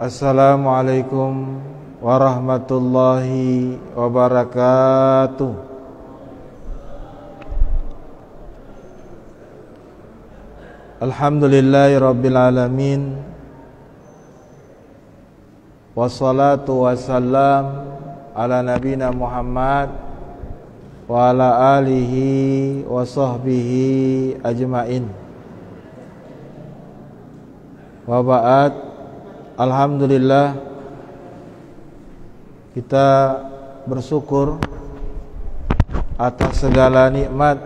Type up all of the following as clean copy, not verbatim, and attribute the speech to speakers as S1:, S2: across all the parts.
S1: Assalamualaikum warahmatullahi wabarakatuh. Alhamdulillahi rabbil alamin. Wassalatu wassalam ala nabina Muhammad wa ala alihi wa sahbihi ajmain. Wa ba'd. Alhamdulillah, kita bersyukur atas segala nikmat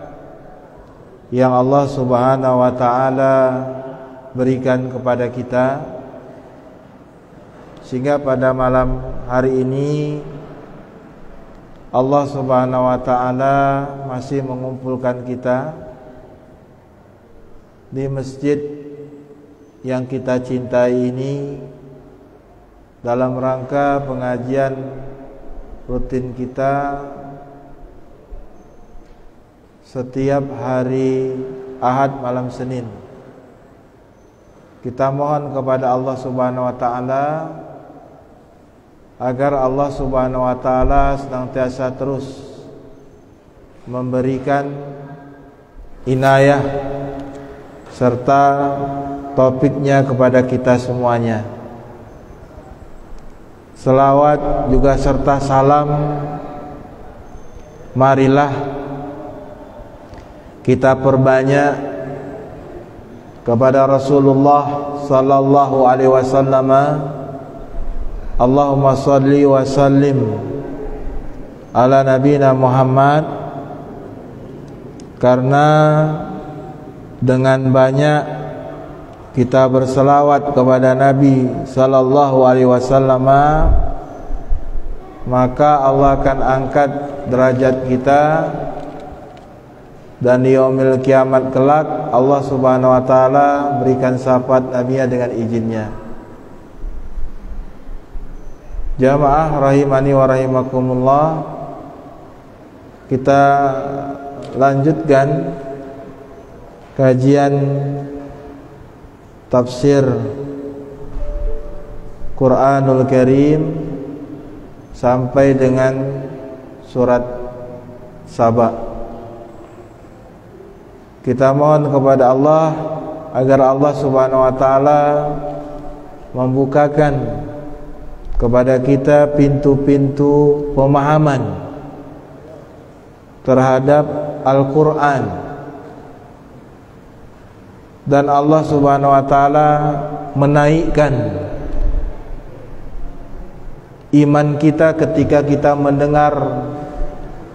S1: yang Allah Subhanahu wa taala berikan kepada kita, sehingga pada malam hari ini Allah Subhanahu wa taala masih mengumpulkan kita di masjid yang kita cintai ini dalam rangka pengajian rutin kita setiap hari Ahad malam Senin. Kita mohon kepada Allah Subhanahu wa taala agar Allah Subhanahu wa taala senantiasa terus memberikan inayah serta taufiknya kepada kita semuanya. Selawat juga serta salam marilah kita perbanyak kepada Rasulullah sallallahu alaihi wasallam. Allahumma shalli wa sallim ala nabiyina Muhammad, karena dengan banyak kita berselawat kepada Nabi sallallahu alaihi wasallam, maka Allah akan angkat derajat kita, dan di yaumil kiamat kelak Allah Subhanahu wa taala berikan syafaat Nabi dengan izinnya. Jamaah rahimani wa rahimakumullah, kita lanjutkan kajian tafsir Quranul Karim sampai dengan surat Saba. Kita mohon kepada Allah agar Allah Subhanahu wa taala membukakan kepada kita pintu-pintu pemahaman terhadap Al-Qur'an, dan Allah Subhanahu wa taala menaikkan iman kita ketika kita mendengar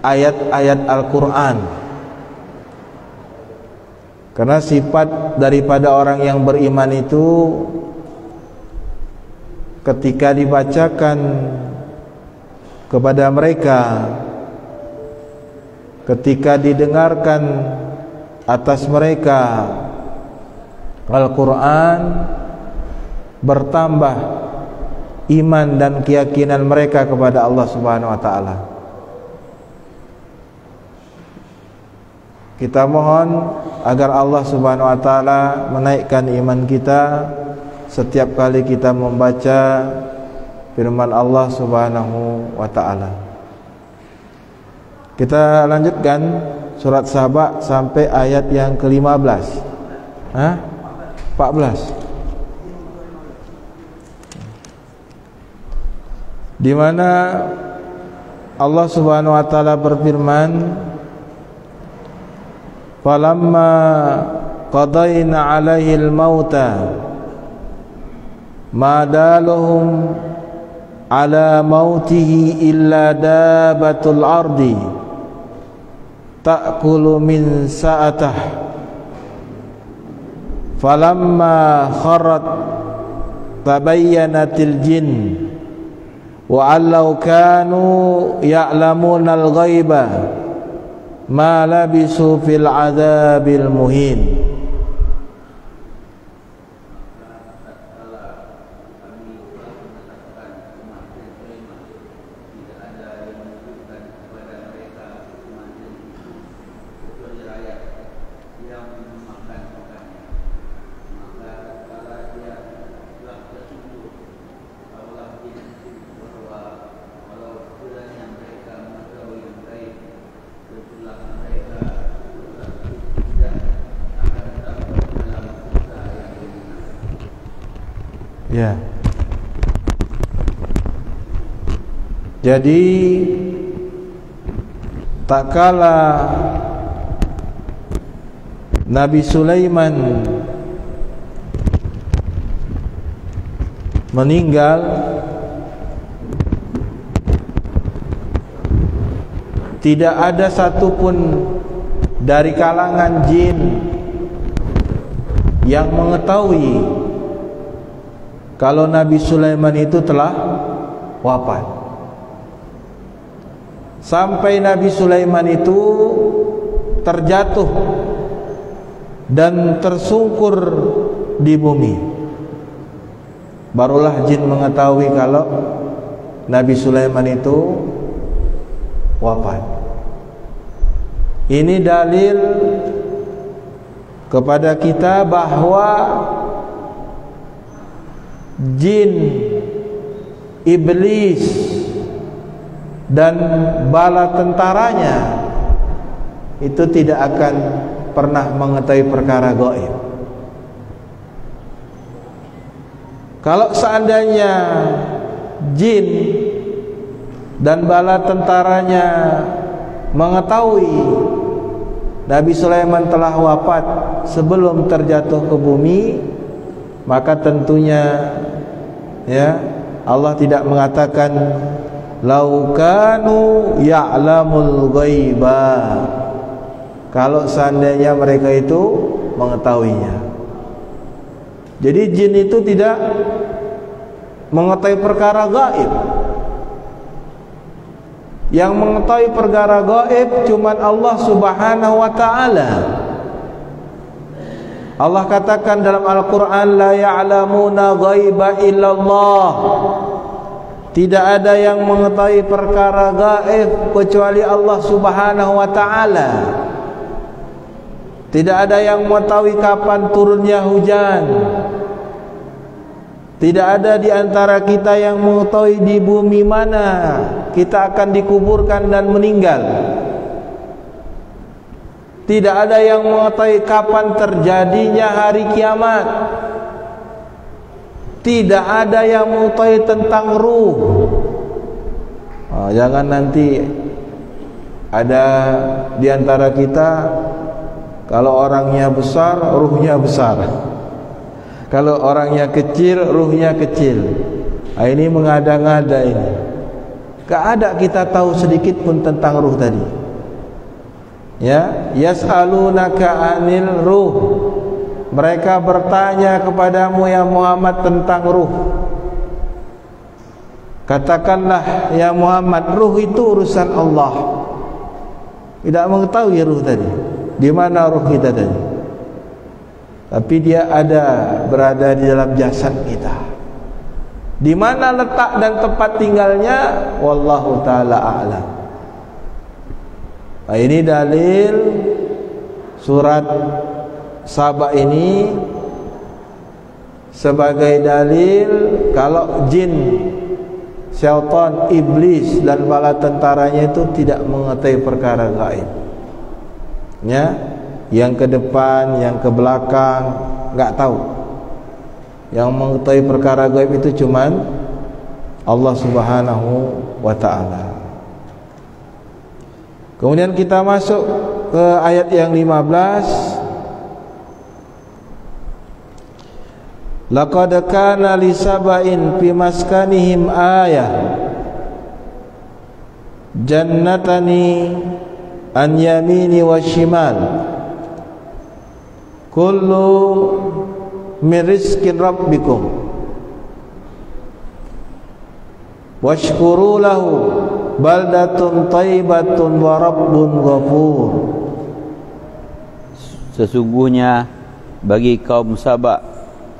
S1: ayat-ayat Al-Qur'an. Karena sifat daripada orang yang beriman itu ketika dibacakan kepada mereka, ketika didengarkan atas mereka Al-Quran, bertambah iman dan keyakinan mereka kepada Allah Subhanahu wa taala. Kita mohon agar Allah Subhanahu wa taala menaikkan iman kita setiap kali kita membaca firman Allah Subhanahu wa taala. Kita lanjutkan surat Saba sampai ayat yang ke-15. 14. Di mana Allah Subhanahu wa taala berfirman, "Falamma qadayna 'alaihi al-mauta ma daluhum 'ala mautihi illa dabatul ardi ta'kulu min sa'atah." Falamma kharrat tabayyanatil jin wa allau kanu ya'lamunal ghaiba ma labisu fil adzabil muhin. Ya. Jadi tak kala Nabi Sulaiman meninggal, tidak ada satupun dari kalangan jin yang mengetahui kalau Nabi Sulaiman itu telah wafat. Sampai Nabi Sulaiman itu terjatuh dan tersungkur di bumi, barulah jin mengetahui kalau Nabi Sulaiman itu wafat. Ini dalil kepada kita bahwa jin, iblis dan bala tentaranya itu tidak akan pernah mengetahui perkara gaib. Kalau seandainya jin dan bala tentaranya mengetahui Nabi Sulaiman telah wafat sebelum terjatuh ke bumi, maka tentunya ya Allah tidak mengatakan lau kanu ya'lamul ghaiba, kalau seandainya mereka itu mengetahuinya. Jadi jin itu tidak mengetahui perkara gaib. Yang mengetahui perkara gaib cuma Allah Subhanahu wa ta'ala. Allah katakan dalam Al-Quran, la ya'lamuna ghaiba illallah, tidak ada yang mengetahui perkara gaib kecuali Allah Subhanahu wa ta'ala. Tidak ada yang mengetahui kapan turunnya hujan. Tidak ada di antara kita yang mengetahui di bumi mana kita akan dikuburkan dan meninggal. Tidak ada yang mengetahui kapan terjadinya hari kiamat. Tidak ada yang mengetahui tentang ruh. Jangan nanti ada di antara kita, kalau orangnya besar, ruhnya besar. Kalau orangnya kecil, ruhnya kecil. Ini mengada-ngada ini. Gak ada kita tahu sedikit pun tentang ruh tadi. Ya, yas'alunaka 'anil ruh. Mereka bertanya kepadamu ya Muhammad tentang ruh. Katakanlah ya Muhammad, ruh itu urusan Allah. Tidak mengetahui ruh tadi. Di mana ruh kita tadi? Tapi dia berada di dalam jasad kita. Di mana letak dan tempat tinggalnya, wallahu taala a'lam. Ini dalil surat Saba ini sebagai dalil kalau jin, syaitan, iblis dan bala tentaranya itu tidak mengetahui perkara gaib. Ya, yang ke depan, yang ke belakang, enggak tahu. Yang mengetahui perkara gaib itu cuman Allah Subhanahu wa ta'ala. Kemudian kita masuk ke ayat yang 15. Laqad kana li saba'in fi maskanihim ayah jannatani an yamini wa shimal kullu min rizqin rabbikum washkuru lahu baldatun tayyibatun wa rabbun ghafur.
S2: Sesungguhnya bagi kaum Saba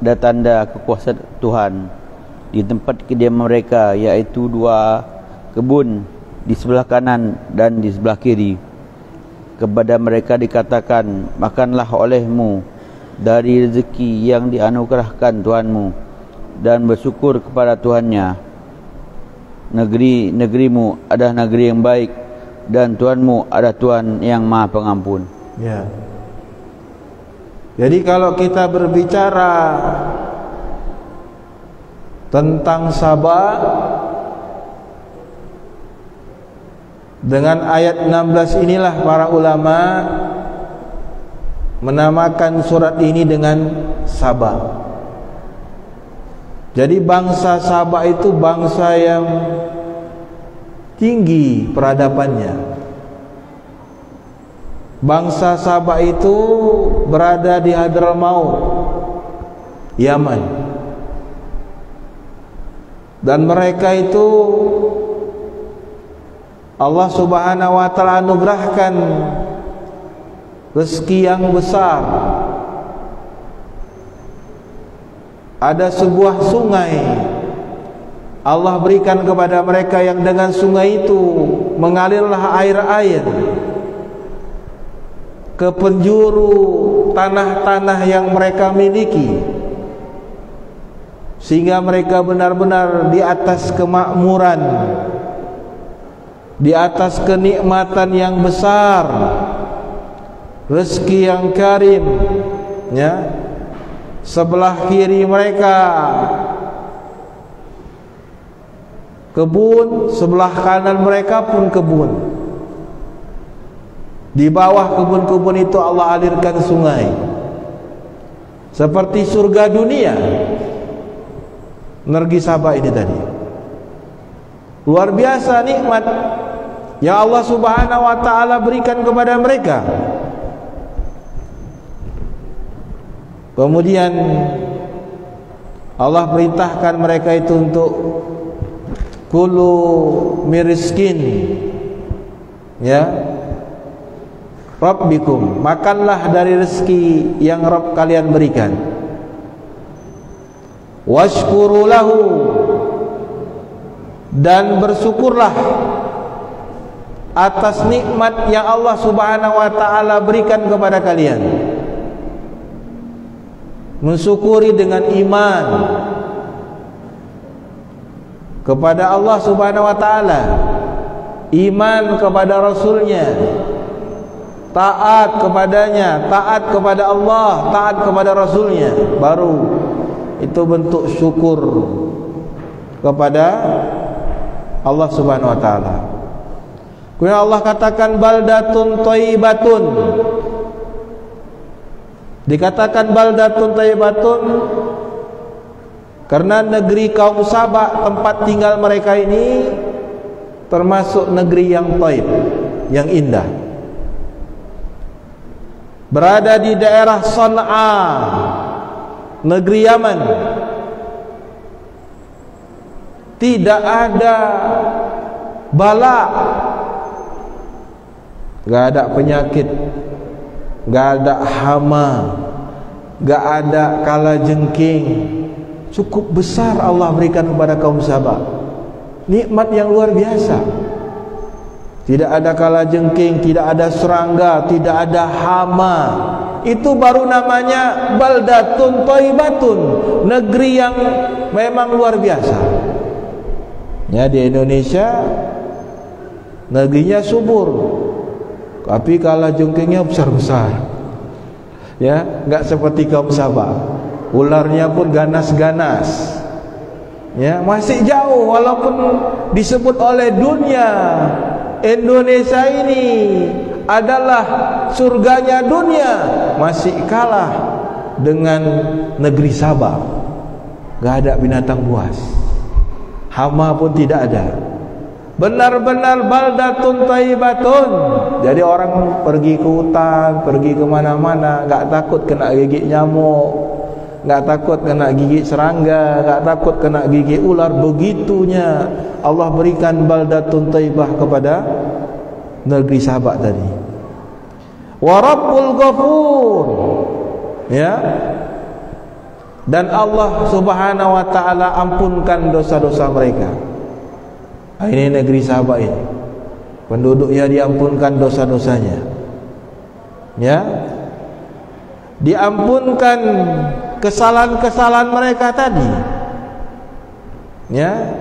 S2: ada tanda kekuasaan Tuhan di tempat kediaman mereka, yaitu 2 kebun di sebelah kanan dan di sebelah kiri. Kepada mereka dikatakan, makanlah olehmu dari rezeki yang dianugerahkan Tuhanmu dan bersyukur kepada Tuhannya. Negerimu adalah negeri yang baik dan Tuhanmu adalah Tuhan yang Maha Pengampun.
S1: Ya. Jadi kalau kita berbicara tentang Saba dengan ayat 16 inilah para ulama menamakan surat ini dengan Saba. Jadi bangsa Saba itu bangsa yang tinggi peradabannya. Bangsa Saba itu berada di Hadramaut, Yaman. Dan mereka itu Allah Subhanahu wa taala anugerahkan rezeki yang besar. Ada sebuah sungai Allah berikan kepada mereka yang dengan sungai itu mengalirlah air-air ke penjuru tanah-tanah yang mereka miliki, sehingga mereka benar-benar di atas kemakmuran, di atas kenikmatan yang besar, rezeki yang karim, ya. Sebelah kiri mereka kebun, sebelah kanan mereka pun kebun. Di bawah kebun-kebun itu Allah alirkan sungai, seperti surga dunia. Negeri Saba ini tadi luar biasa nikmat yang Allah Subhanahu wa taala berikan kepada mereka. Kemudian Allah perintahkan mereka itu untuk kulu miriskin, ya, Rabbikum, makanlah dari rezeki yang Rabb kalian berikan. Washkuru lahu, dan bersyukurlah atas nikmat yang Allah Subhanahu wa taala berikan kepada kalian. Mensyukuri dengan iman kepada Allah Subhanahu wa taala, iman kepada Rasulnya, taat kepadanya, taat kepada Allah, taat kepada Rasulnya, baru itu bentuk syukur kepada Allah Subhanahu wa taala. Kemudian Allah katakan baldatun thayyibatun. Dikatakan baldatun thayyibatun karena negeri kaum Saba, tempat tinggal mereka ini termasuk negeri yang thayyib, yang indah. Berada di daerah San'a, negeri Yaman. Tidak ada bala, gak ada penyakit, gak ada hama, gak ada kalajengking. Cukup besar Allah berikan kepada kaum Saba, nikmat yang luar biasa. Tidak ada kalajengking, tidak ada serangga, tidak ada hama. Itu baru namanya baldatun thayyibatun, negeri yang memang luar biasa. Ya, di Indonesia negerinya subur, tapi kalajengkingnya besar-besar. Ya, enggak seperti kaum Saba. Ularnya pun ganas-ganas. Ya, masih jauh walaupun disebut oleh dunia Indonesia ini adalah surganya dunia, masih kalah dengan negeri Saba. Gak ada binatang buas, hama pun tidak ada. Benar-benar baldatun thayyibatun. Jadi orang pergi ke hutan, pergi ke mana-mana, gak takut kena gigit nyamuk, gak takut kena gigit serangga, gak takut kena gigit ular. Begitunya Allah berikan baldatun thayyibah kepada negeri Saba tadi. Wa Rabbul Ghafur, ya, dan Allah Subhanahu wa taala ampunkan dosa-dosa mereka. Ini negeri Saba ini, penduduknya diampunkan dosa-dosanya, ya, diampunkan kesalahan-kesalahan mereka tadi, ya.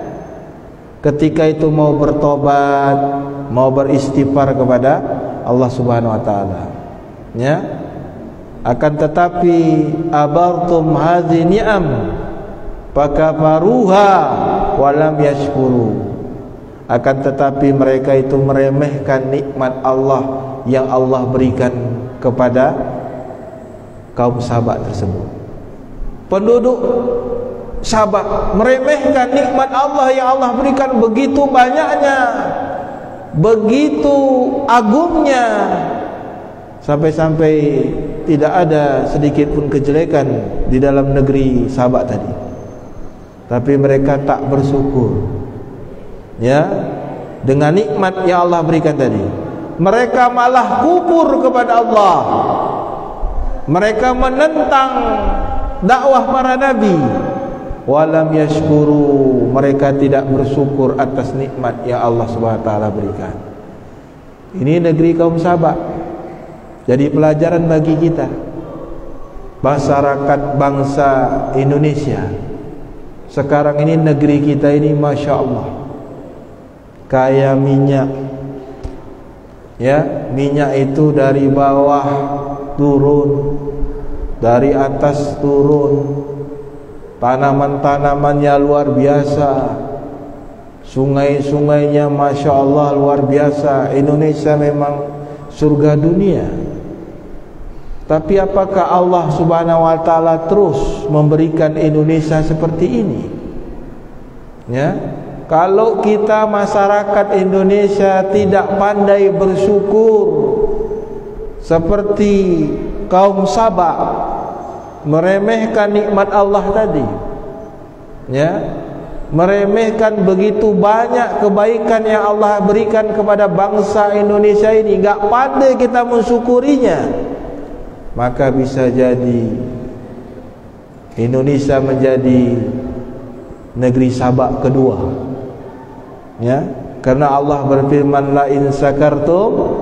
S1: Ketika itu mau bertobat, mau beristighfar kepada Allah Subhanahu wa taala, ya. Akan tetapi abartum hadhi ni'am, fakafaruha wa lam yashkuru. Akan tetapi mereka itu meremehkan nikmat Allah yang Allah berikan kepada kaum Sabak tersebut. Penduduk Sabak meremehkan nikmat Allah yang Allah berikan begitu banyaknya, begitu agungnya, sampai-sampai tidak ada sedikit pun kejelekan di dalam negeri Sabak tadi. Tapi mereka tak bersyukur, ya, dengan nikmat yang Allah berikan tadi. Mereka malah kufur kepada Allah. Mereka menentang dakwah para nabi. Walam yashkuru, mereka tidak bersyukur atas nikmat yang Allah Subhanahu wa taala berikan. Ini negeri kaum Sabak. Jadi pelajaran bagi kita, masyarakat bangsa Indonesia. Sekarang ini negeri kita ini Masya Allah kaya minyak, ya, minyak itu dari bawah turun, dari atas turun, tanaman-tanamannya luar biasa, sungai-sungainya Masya Allah luar biasa. Indonesia memang surga dunia. Tapi apakah Allah Subhanahu wa taala terus memberikan Indonesia seperti ini? Ya, kalau kita masyarakat Indonesia tidak pandai bersyukur seperti kaum Sabak, meremehkan nikmat Allah tadi, ya, meremehkan begitu banyak kebaikan yang Allah berikan kepada bangsa Indonesia ini, enggak pandai kita mensyukurinya, maka bisa jadi Indonesia menjadi negeri Sabak kedua, ya, karena Allah berfirman, la in sakartum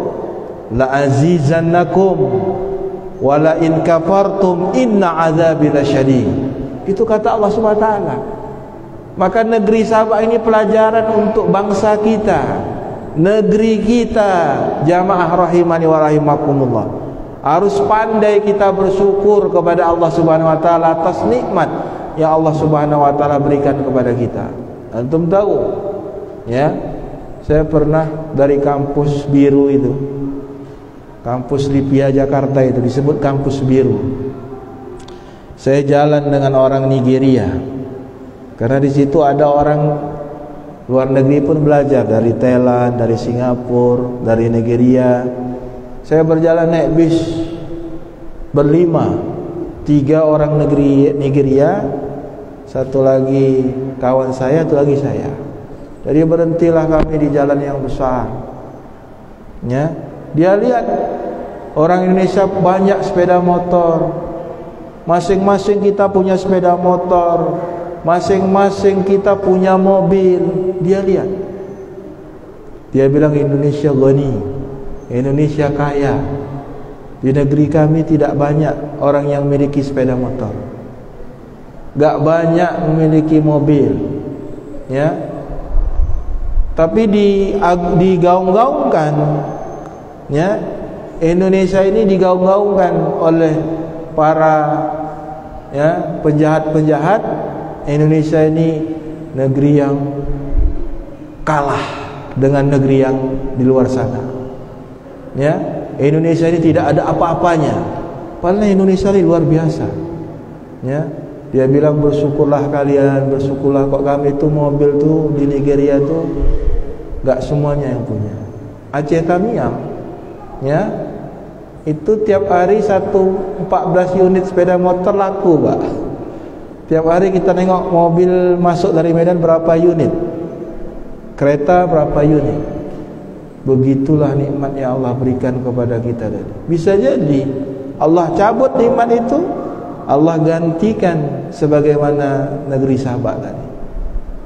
S1: la azizannakum wa la in kafartum inna azabi lasyadid. Itu kata Allah Subhanahu wa taala. Maka negeri Sabak ini pelajaran untuk bangsa kita, negeri kita, jamaah rahimani wa rahimakumullah. Harus pandai kita bersyukur kepada Allah Subhanahu wa taala atas nikmat yang Allah Subhanahu wa taala berikan kepada kita. Antum tahu, ya, saya pernah dari kampus biru itu, kampus Lipia Jakarta itu disebut kampus biru. Saya jalan dengan orang Nigeria, karena di situ ada orang luar negeri pun belajar, dari Thailand, dari Singapura, dari Nigeria. Saya berjalan naik bis berlima, 3 orang negeri Nigeria, satu lagi kawan saya, satu lagi saya. Jadi berhentilah kami di jalan yang besar, ya. Dia lihat orang Indonesia banyak sepeda motor, masing-masing kita punya sepeda motor, masing-masing kita punya mobil. Dia lihat, dia bilang Indonesia ghani, Indonesia kaya. Di negeri kami tidak banyak orang yang memiliki sepeda motor, gak banyak memiliki mobil, ya. Tapi digaung-gaungkan, ya, Indonesia ini digaung-gaungkan oleh para, ya, penjahat-penjahat. Indonesia ini negeri yang kalah dengan negeri yang di luar sana, ya. Indonesia ini tidak ada apa-apanya, padahal Indonesia ini luar biasa, ya. Dia bilang bersyukurlah kalian, bersyukurlah kok kami itu mobil tuh di Nigeria tuh gak semuanya yang punya. Aceh Tamiang, ya, itu tiap hari 14 unit sepeda motor laku, Pak. Tiap hari kita nengok mobil masuk dari Medan berapa unit, kereta berapa unit. Begitulah nikmat yang Allah berikan kepada kita tadi. Bisa jadi Allah cabut nikmat itu, Allah gantikan sebagaimana negeri Sabak tadi.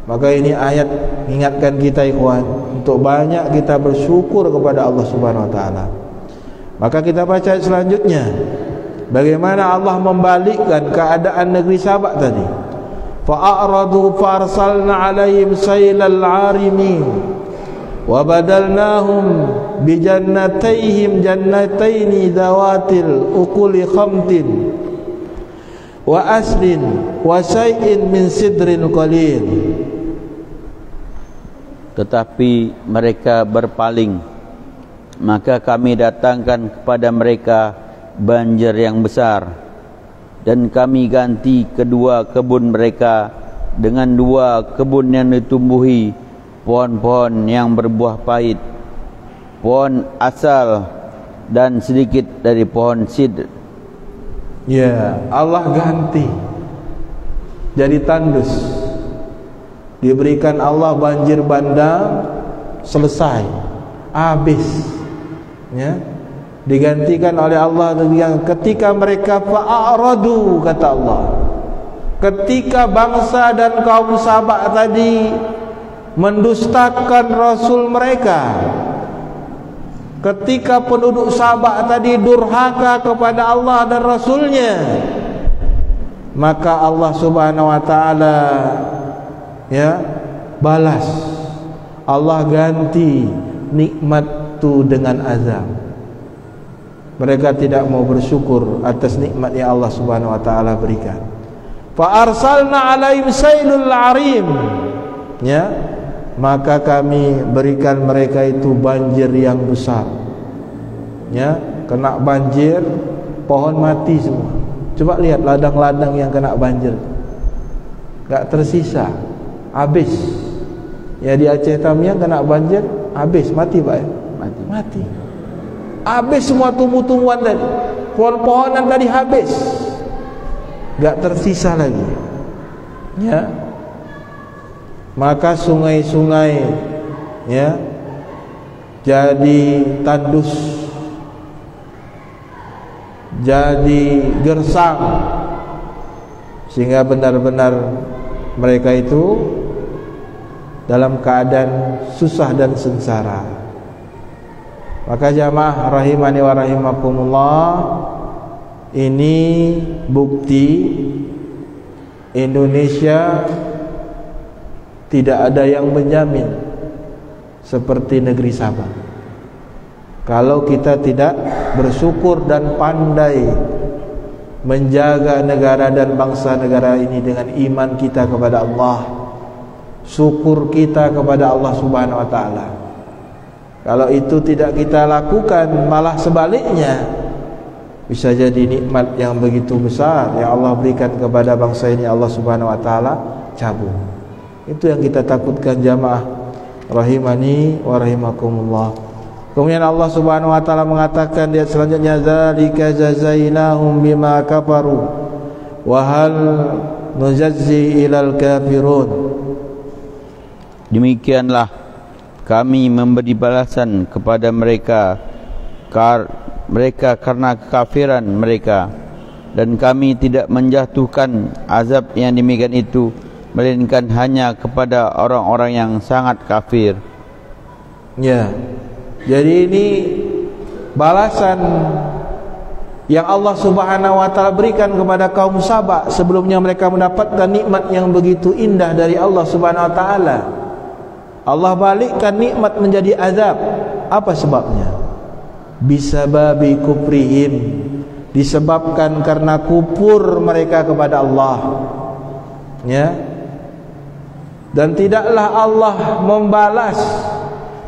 S1: Maka ini ayat mengingatkan kita, ikhwan, untuk banyak kita bersyukur kepada Allah Subhanahu wa taala. Maka kita baca selanjutnya, bagaimana Allah membalikkan keadaan negeri Sabak tadi. Fa'aradu farsalna 'alaihim sailal 'arimin wa badalnahum bi jannatayhim jannataini dawatil ukuli khamtin wa aslin wa syai'in min sidrin qalil.
S2: Tetapi mereka berpaling, maka kami datangkan kepada mereka banjir yang besar, dan kami ganti kedua kebun mereka dengan dua kebun yang ditumbuhi pohon-pohon yang berbuah pahit, pohon asal dan sedikit dari pohon sidr.
S1: Ya, Allah ganti jadi tandus. Diberikan Allah banjir bandang, selesai, habis, ya. Digantikan oleh Allah yang ketika mereka fa'aradu, kata Allah, ketika bangsa dan kaum Sabah tadi mendustakan Rasul mereka, ketika penduduk Sabah tadi durhaka kepada Allah dan Rasulnya, maka Allah Subhanahu wa ta'ala, ya, balas. Allah ganti nikmat itu dengan azab. Mereka tidak mau bersyukur atas nikmat yang Allah Subhanahu wa ta'ala berikan. Fa arsalna alaihim sailul arim, ya, maka kami berikan mereka itu banjir yang besar, ya. Kena banjir, pohon mati semua. Coba lihat ladang-ladang yang kena banjir, gak tersisa, habis. Ya, di Aceh Tamiang kena banjir, habis, mati Pak ya? Mati. Habis semua tumbuh-tumbuhan tadi, pohon-pohonan tadi habis, gak tersisa lagi, ya. Maka sungai-sungai, ya, jadi tandus, jadi gersang, sehingga benar-benar mereka itu dalam keadaan susah dan sengsara. Maka jamaah rahimani wa rahimakumullah, ini bukti Indonesia tidak ada yang menjamin seperti negeri Sabah. Kalau kita tidak bersyukur dan pandai menjaga negara dan bangsa negara ini dengan iman kita kepada Allah, syukur kita kepada Allah Subhanahu wa ta'ala. Kalau itu tidak kita lakukan, malah sebaliknya, bisa jadi nikmat yang begitu besar yang Allah berikan kepada bangsa ini, Allah Subhanahu wa ta'ala cabut. Itu yang kita takutkan jamaah rahimani wa rahimakumullah. Kemudian Allah Subhanahu wa ta'ala mengatakan di ayat selanjutnya, zalika jazainahum bima kafaru wa hal nujazzi ilal kafirun. Demikianlah kami memberi balasan kepada mereka karena kekafiran mereka, dan kami tidak menjatuhkan azab yang demikian itu melainkan hanya kepada orang-orang yang sangat kafir. Ya, jadi ini balasan yang Allah Subhanahu wa ta'ala berikan kepada kaum Sabah. Sebelumnya mereka mendapatkan nikmat yang begitu indah dari Allah Subhanahu wa ta'ala, Allah balikkan nikmat menjadi azab. Apa sebabnya? Bisababi kufrihim, disebabkan karena kufur mereka kepada Allah, ya. Dan tidaklah Allah membalas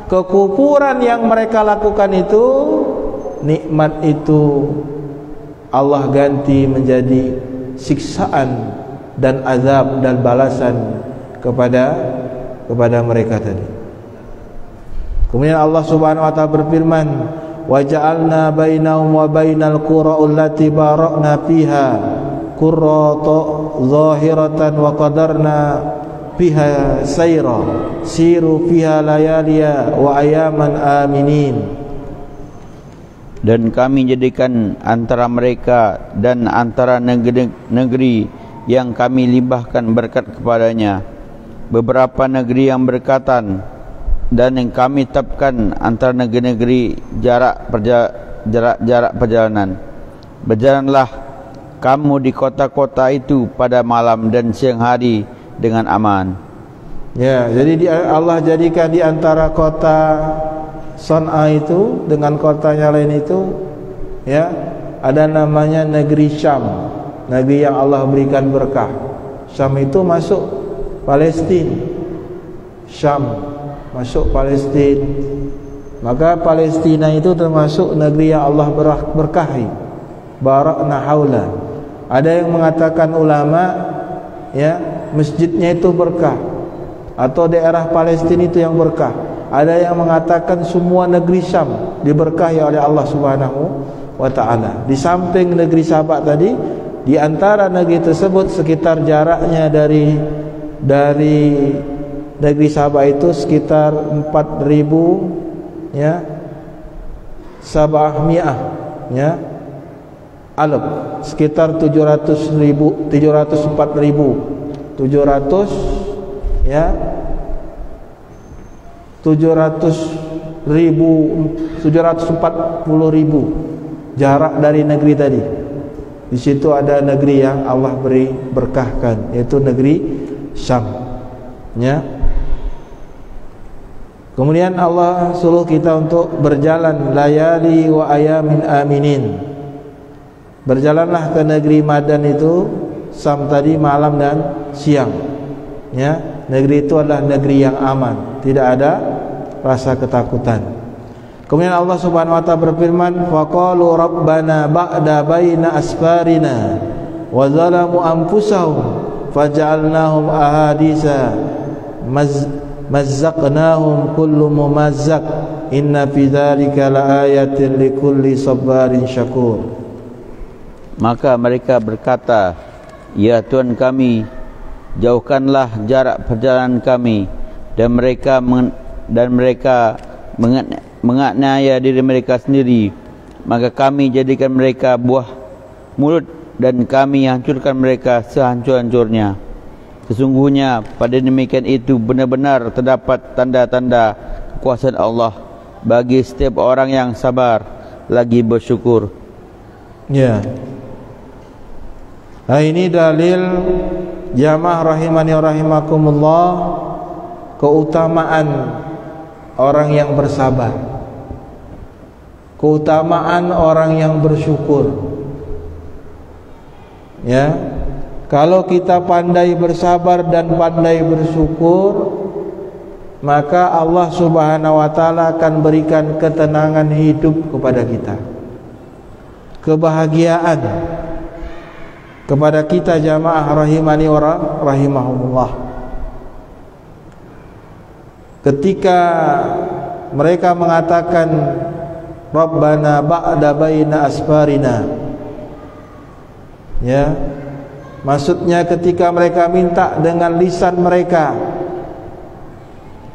S1: kekufuran yang mereka lakukan itu, nikmat itu Allah ganti menjadi siksaan dan azab dan balasan kepada mereka tadi. Kemudian Allah Subhanahu wa ta'ala berfirman, wa ja'alna bainahum wa bainal qura allati barakna fiha qurrata zahiratan wa qadarna fiha sayra siru fiha layaliya wa ayaman aminin. Dan kami jadikan antara mereka dan antara negeri yang kami limpahkan berkat kepadanya beberapa negeri yang berdekatan, dan yang kami tetapkan antara negeri-negeri jarak perjalanan. Berjalanlah kamu di kota-kota itu pada malam dan siang hari dengan aman. Ya, jadi Allah jadikan di antara kota Son'a itu dengan kotanya lain itu, ya, ada namanya negeri Syam. negeri yang Allah berikan berkah. Syam itu masuk Palestin, Syam masuk Palestin. Maka Palestina itu termasuk negeri yang Allah berkahi. Barakna haula. Ada yang mengatakan ulama, ya, masjidnya itu berkah, atau daerah Palestina itu yang berkah. Ada yang mengatakan semua negeri Syam diberkahi oleh Allah Subhanahu wa ta'ala. Di samping negeri Sabak tadi, di antara negeri tersebut sekitar jaraknya dari negeri Sabak itu sekitar 4.000, ya, Sab'ahmi'ah, ya, alaf, sekitar 700.000, 704.000, 700, ya, 740.000 jarak dari negeri tadi. Di situ ada negeri yang Allah beri berkahkan, yaitu negeri Syam, ya. Kemudian Allah suruh kita untuk berjalan layali wa ayamin aminin. Berjalanlah ke negeri Madan itu, Syam tadi, malam dan siang, ya. Negeri itu adalah negeri yang aman, tidak ada rasa ketakutan. Kemudian Allah Subhanahu wa ta'ala berfirman, faqalu rabbana ba'da baina asfarina wa zalamu anfusahum faj'alnahum ahadisa mazzaqnahum kullu mumazzaq inna fi dzalika laayatin likulli sabarin syakur.
S2: Maka mereka berkata, ya Tuhan kami, jauhkanlah jarak perjalanan kami, dan mereka menganiaya diri mereka sendiri, maka kami jadikan mereka buah mulut dan kami hancurkan mereka sehancur-hancurnya. Sesungguhnya pada demikian itu benar-benar terdapat tanda-tanda kekuasaan Allah bagi setiap orang yang sabar lagi bersyukur.
S1: Ya. Nah, ini dalil jamaah rahimani wa rahimakumullah, keutamaan orang yang bersabar, keutamaan orang yang bersyukur. Ya, kalau kita pandai bersabar dan pandai bersyukur, maka Allah Subhanahu wa ta'ala akan berikan ketenangan hidup kepada kita, kebahagiaan kepada kita jamaah rahimani wa rahimahumullah. Ketika mereka mengatakan Rabbana ba'da baina asfarina, ya, maksudnya ketika mereka minta dengan lisan mereka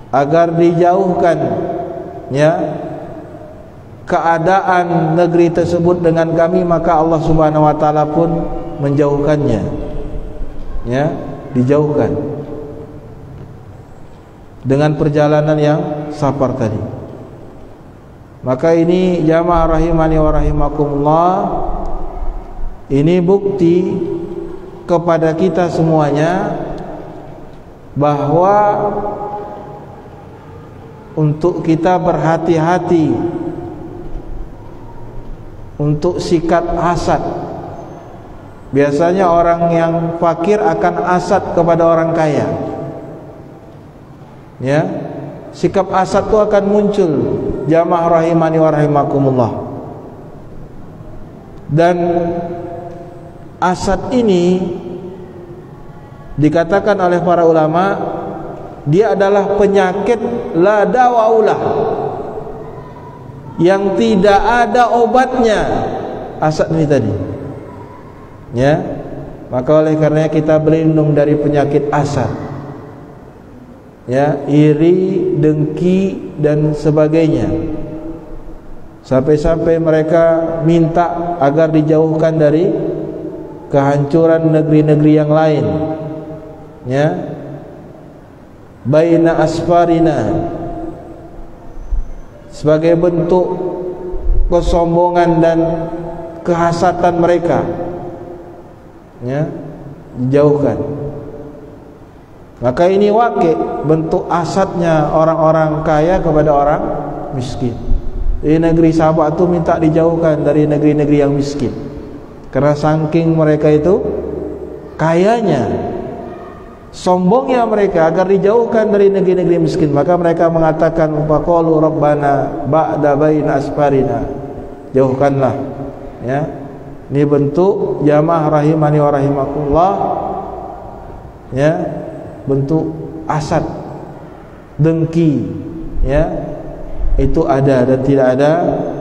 S1: agar dijauhkan, ya, keadaan negeri tersebut dengan kami, maka Allah Subhanahu wa ta'ala pun menjauhkannya, ya, dijauhkan dengan perjalanan yang sabar tadi. Maka ini jamaah rahimani wa rahimakumullah, ini bukti kepada kita semuanya bahwa untuk kita berhati-hati untuk sikap hasad. Biasanya orang yang fakir akan hasad kepada orang kaya, ya, sikap hasad itu akan muncul jamaah rahimani wa rahimakumullah. Dan hasad ini dikatakan oleh para ulama, dia adalah penyakit la dawaulah, yang tidak ada obatnya, hasad ini tadi, ya. Maka oleh karenanya kita berlindung dari penyakit hasad, ya, iri, dengki dan sebagainya. Sampai-sampai mereka minta agar dijauhkan dari kehancuran negeri-negeri yang lain, ya. Baina asfarina, sebagai bentuk kesombongan dan kehasatan mereka, ya, dijauhkan. Maka ini wakil bentuk hasadnya orang-orang kaya kepada orang miskin. Di negeri Sabak itu minta dijauhkan dari negeri-negeri yang miskin. Karena saking mereka itu kayanya, sombongnya mereka agar dijauhkan dari negeri-negeri miskin, maka mereka mengatakan faqalu rabbana ba'da baina asfarina, jauhkanlah, ya. Ini bentuk jamaah rahimani wa rahimakumullah, ya, bentuk hasad, dengki, ya. Itu ada dan tidak ada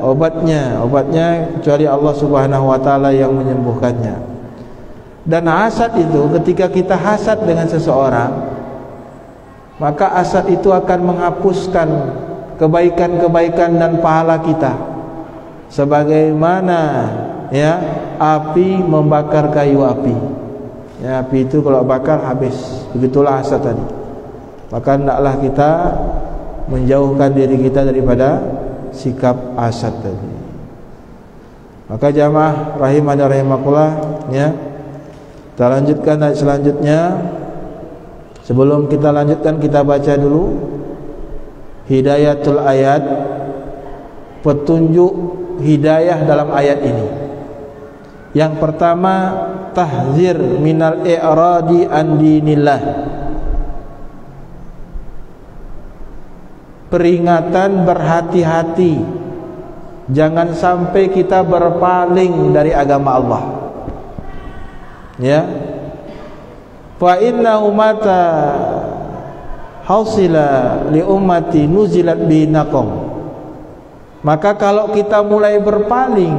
S1: obatnya kecuali Allah Subhanahu wa taala yang menyembuhkannya. Dan hasad itu, ketika kita hasad dengan seseorang, maka hasad itu akan menghapuskan kebaikan-kebaikan dan pahala kita, sebagaimana, ya, api membakar kayu api. Ya, api itu kalau bakar habis. Begitulah hasad tadi. Maka hendaklah kita menjauhkan diri kita daripada sikap hasad tadi. Maka jamaah rahimani rahimakumullah, ya, kita lanjutkan ayat selanjutnya. Sebelum kita lanjutkan, kita baca dulu hidayatul ayat, petunjuk hidayah dalam ayat ini. Yang pertama, tahzir minal i'radi an dinillah, peringatan berhati-hati, jangan sampai kita berpaling dari agama Allah, ya. Fa inna ummata hasila li ummati nuzilat binakum, maka kalau kita mulai berpaling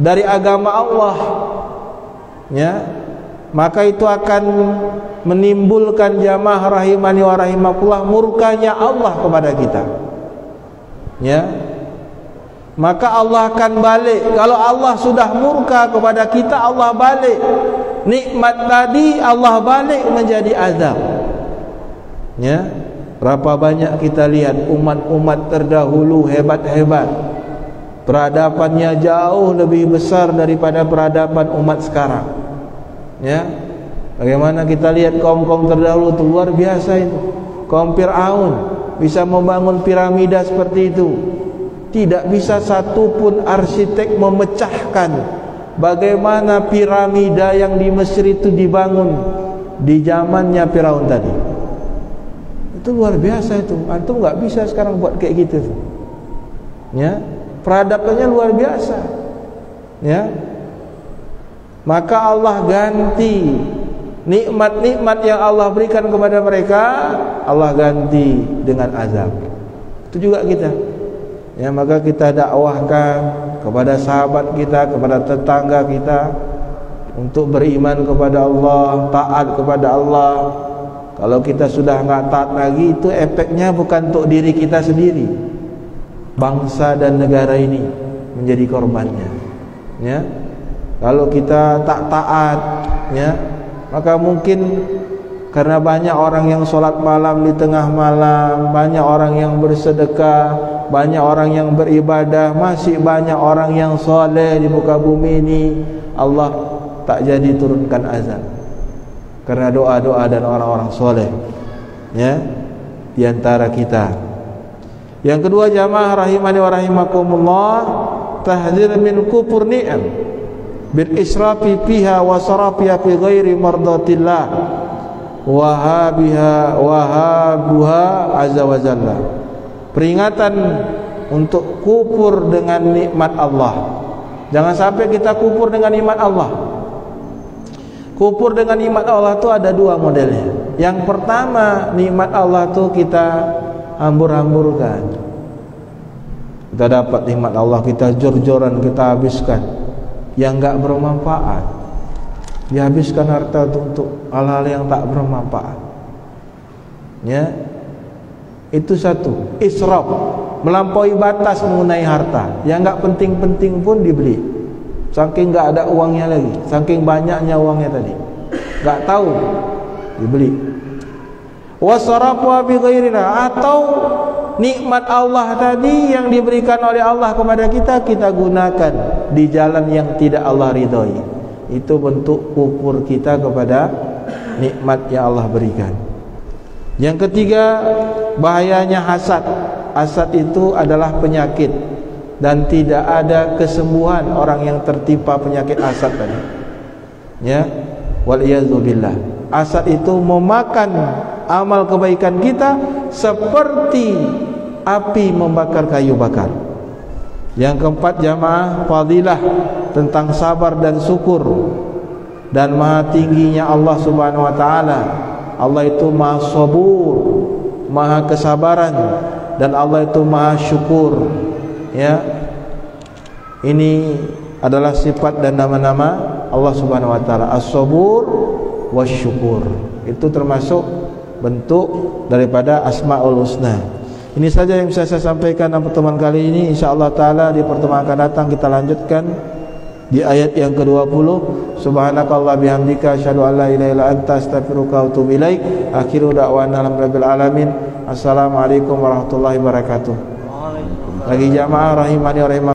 S1: dari agama Allah, ya, maka itu akan menimbulkan jamaah rahimani wa rahimakumullah murkanya Allah kepada kita, ya. Maka Allah akan balik. Kalau Allah sudah murka kepada kita, Allah balik nikmat tadi, Allah balik menjadi azab, ya. Berapa banyak kita lihat umat-umat terdahulu hebat-hebat, peradabannya jauh lebih besar daripada peradaban umat sekarang, ya. Bagaimana kita lihat kaum-kaum terdahulu itu luar biasa itu. Kaum Fir'aun bisa membangun piramida seperti itu. Tidak bisa satu pun arsitek memecahkan bagaimana piramida yang di Mesir itu dibangun di zamannya Fir'aun tadi. Itu luar biasa itu. Antum nggak bisa sekarang buat kayak gitu tuh, ya. Peradabannya luar biasa, ya. Maka Allah ganti nikmat-nikmat yang Allah berikan kepada mereka, Allah ganti dengan azab. Itu juga kita, ya. Maka kita dakwahkan kepada sahabat kita, kepada tetangga kita untuk beriman kepada Allah, taat kepada Allah. Kalau kita sudah enggak taat lagi, itu efeknya bukan untuk diri kita sendiri, bangsa dan negara ini menjadi korbannya, ya. Kalau kita tak taat, ya, maka mungkin karena banyak orang yang sholat malam di tengah malam, banyak orang yang bersedekah, banyak orang yang beribadah, masih banyak orang yang soleh di muka bumi ini, Allah tak jadi turunkan azab karena doa-doa dan orang-orang soleh, ya, di antara kita. Yang kedua jamaah rahimani wa rahimakumullah, tahdzir min kufur ni'am bil israfi fiha wa sarafiha fi ghairi mardatillah wahabuha azza wa jalla. Peringatan untuk kufur dengan nikmat Allah. Jangan sampai kita kufur dengan nikmat Allah. Kufur dengan nikmat Allah itu ada dua modelnya. Yang pertama, nikmat Allah itu kita hambur-hamburkan. Kita dapat nikmat Allah, kita jor-joran, kita habiskan yang enggak bermanfaat. Dihabiskan harta untuk hal-hal yang tak bermanfaat, ya. Itu satu, israf, melampaui batas mengenai harta. Yang enggak penting-penting pun dibeli, saking enggak ada uangnya lagi, saking banyaknya uangnya tadi, enggak tahu dibeli. Wasarafa bi ghairina, atau nikmat Allah tadi yang diberikan oleh Allah kepada kita, kita gunakan di jalan yang tidak Allah ridhoi. Itu bentuk kufur kita kepada nikmat yang Allah berikan. Yang ketiga, bahayanya hasad. Hasad itu adalah penyakit dan tidak ada kesembuhan orang yang tertimpa penyakit hasad tadi. Ya, wal iyadzubillah. Hasad itu memakan amal kebaikan kita seperti api membakar kayu bakar. Yang keempat jamaah, fadilah tentang sabar dan syukur dan maha tingginya Allah Subhanahu wa taala. Allah itu maha sabur, maha kesabaran, dan Allah itu maha syukur. Ya, ini adalah sifat dan nama-nama Allah Subhanahu wa taala, as-sabur wasyukur. Itu termasuk bentuk daripada Asmaul Husna. Ini saja yang bisa saya sampaikan dalam pertemuan kali ini. Insyaallah taala di pertemuan akan datang kita lanjutkan di ayat yang ke-20. Subhanakallah bihamdika asyhadu an la ilaha illa anta astaghfiruka wa atubu ilaik. Akhiru da'wana alhamdulillahi alamin. Assalamualaikum warahmatullahi wabarakatuh. Lagi jamaah rahimani wa rahimah.